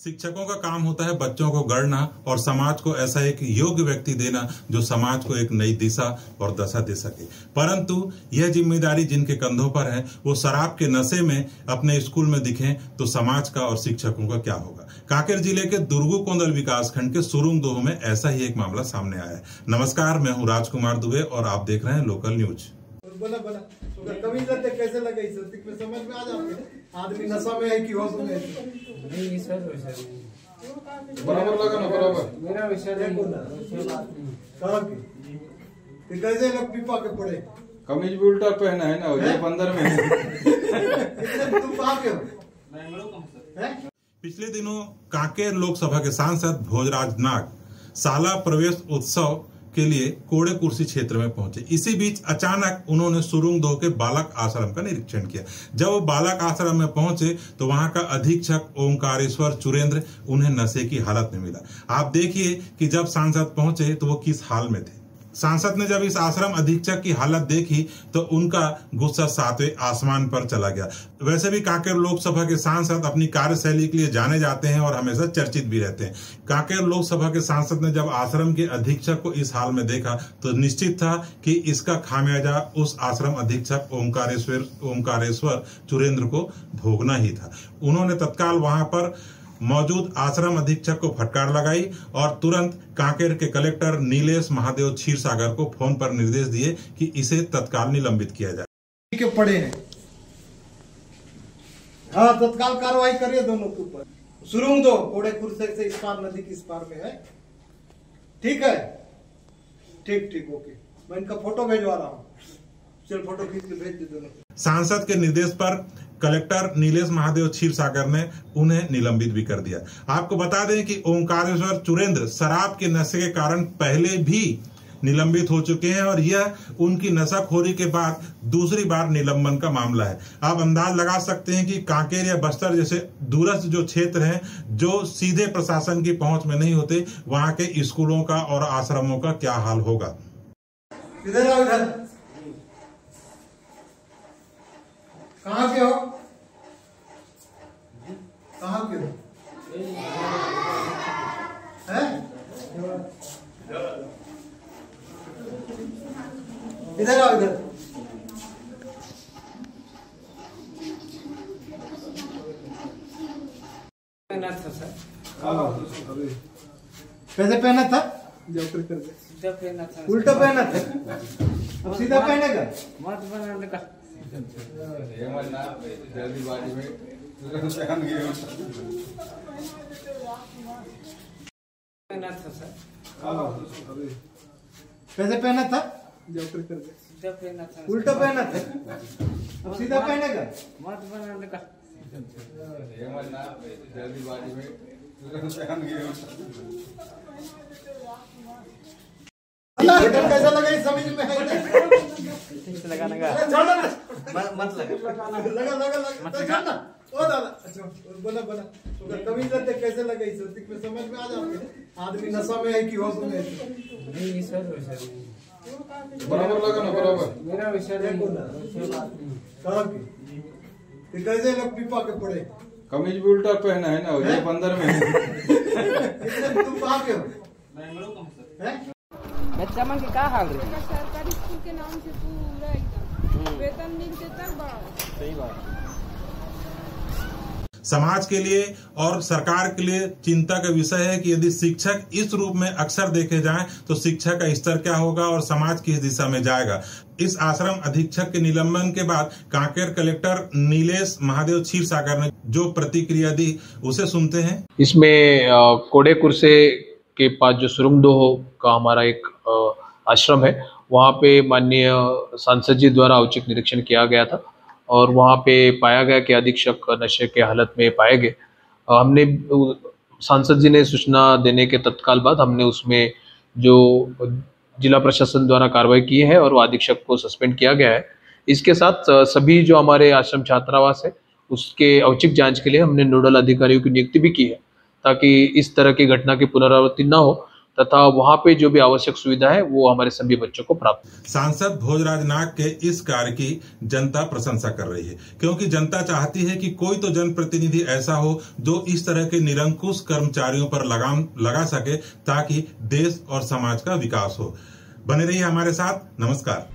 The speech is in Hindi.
शिक्षकों का काम होता है बच्चों को गढ़ना और समाज को ऐसा एक योग्य व्यक्ति देना जो समाज को एक नई दिशा और दशा दे सके। परंतु यह जिम्मेदारी जिनके कंधों पर है वो शराब के नशे में अपने स्कूल में दिखें तो समाज का और शिक्षकों का क्या होगा। कांकेर जिले के दुर्गु कोंदल विकासखंड के सुरुंगदोह में ऐसा ही एक मामला सामने आया है। नमस्कार, मैं हूँ राजकुमार दुबे और आप देख रहे हैं लोकल न्यूज। कैसे लगे में समझ में आ जाते आदमी नशा में है कि होश में नहीं सर वैसा बराबर लगा ना बराबर मेरा विषय नहीं कि कैसे लोग पीपा के पड़े कमीज भी उल्टा पहना है ना ये बंदर में तुम कहाँ के हो? पिछले दिनों कांकेर लोकसभा के सांसद भोजराज नाग शाला प्रवेश उत्सव के लिए कोड़े कुर्सी क्षेत्र में पहुंचे। इसी बीच अचानक उन्होंने सुरुंगदोह के बालक आश्रम का निरीक्षण किया। जब वो बालक आश्रम में पहुंचे तो वहां का अधीक्षक ओंकारेश्वर चुरेंद्र उन्हें नशे की हालत में मिला। आप देखिए कि जब सांसद पहुंचे तो वो किस हाल में थे। सांसद ने जब इस आश्रम अधीक्षक की हालत देखी तो उनका गुस्सा सातवें आसमान पर चला गया। वैसे भी कांकेर लोकसभा के सांसद अपनी कार्यशैली के लिए जाने जाते हैं और हमेशा चर्चित भी रहते हैं। कांकेर लोकसभा के सांसद ने जब आश्रम के अधीक्षक को इस हाल में देखा तो निश्चित था कि इसका खामियाजा उस आश्रम अधीक्षक ओंकारेश्वर चुरेंद्र को भोगना ही था। उन्होंने तत्काल वहां पर मौजूद आश्रम अधीक्षक को फटकार लगाई और तुरंत कांकेर के कलेक्टर नीलेश महादेव क्षीरसागर को फोन पर निर्देश दिए कि इसे तत्काल निलंबित किया जाए। के पड़े हैं, हाँ तत्काल कार्रवाई करिए दोनों के ऊपर। सुरुंगदोह कोड़े कुर्सी से इस पार नदी की इस पार में है। ठीक है, ठीक ओके, मैं इनका फोटो भेजवा रहा हूँ। चल फोटो खींच के भेज दे दोनों। सांसद के निर्देश पर कलेक्टर नीलेश महादेव क्षीरसागर ने उन्हें निलंबित भी कर दिया। आपको बता दें कि ओंकारेश्वर चुरेंद्र शराब के नशे के कारण पहले भी निलंबित हो चुके हैं और यह उनकी नशाखोरी के बाद दूसरी बार निलंबन का मामला है। आप अंदाज लगा सकते हैं कि कांकेर या बस्तर जैसे दूरस्थ जो क्षेत्र हैं जो सीधे प्रशासन की पहुंच में नहीं होते, वहां के स्कूलों का और आश्रमों का क्या हाल होगा। इधर आओ, इधर कहाँ के हो? कहाँ के हो? हैं? इधर आओ, इधर। पहना था सर। कैसे पहना था? सीधा पहना था। उल्टा पहना था? अब सीधा पहनेगा? मत बनाने का जल्दीबाजी में पहना था सर। कैसे पहना था? सीधा पहना था। उल्टा पहना था? अब सीधा पहनेगा? मत बनाने का जल्दीबाजी में कैसा लगा ये समझ में मत लगा ओ दादा बोला कमीज लेते कैसे लगे इस में समझ में आ जाते आदमी नशा में है कि होश में है। नहीं सर वैसा बराबर लगा ना बराबर मेरा विषय नहीं कि कैसे लोग पीपा के पड़े। कमीज भी उल्टा पहना है ना ये बंदर में तुम कहाँ के हो? बच्चा मन के का हाल रे? सरकारी स्कूल के नाम से पूरा एकदम वेतन मिलते तक बड़ा सही बात। समाज के लिए और सरकार के लिए चिंता का विषय है कि यदि शिक्षक इस रूप में अक्सर देखे जाएं तो शिक्षा का स्तर क्या होगा और समाज किस दिशा में जाएगा। इस आश्रम अधीक्षक के निलंबन के बाद कांकेर कलेक्टर नीलेश महादेव क्षीरसागर ने जो प्रतिक्रिया दी उसे सुनते हैं। इसमें कोड़े कुर्से के पास जो सुरुंगदोह का हमारा एक आश्रम है वहाँ पे माननीय सांसद जी द्वारा औचक निरीक्षण किया गया था और वहाँ पे पाया गया कि अधीक्षक नशे के हालत में पाए गए। हमने सांसद जी ने सूचना देने के तत्काल बाद हमने उसमें जो जिला प्रशासन द्वारा कार्रवाई की है और वो अधीक्षक को सस्पेंड किया गया है। इसके साथ सभी जो हमारे आश्रम छात्रावास है उसके औचक जांच के लिए हमने नोडल अधिकारियों की नियुक्ति भी की है ताकि इस तरह की घटना की पुनरावृत्ति न हो तथा वहाँ पे जो भी आवश्यक सुविधा है वो हमारे सभी बच्चों को प्राप्त। सांसद भोजराज नाग के इस कार्य की जनता प्रशंसा कर रही है, क्योंकि जनता चाहती है कि कोई तो जनप्रतिनिधि ऐसा हो जो इस तरह के निरंकुश कर्मचारियों पर लगाम लगा सके, ताकि देश और समाज का विकास हो। बने रहिए हमारे साथ। नमस्कार।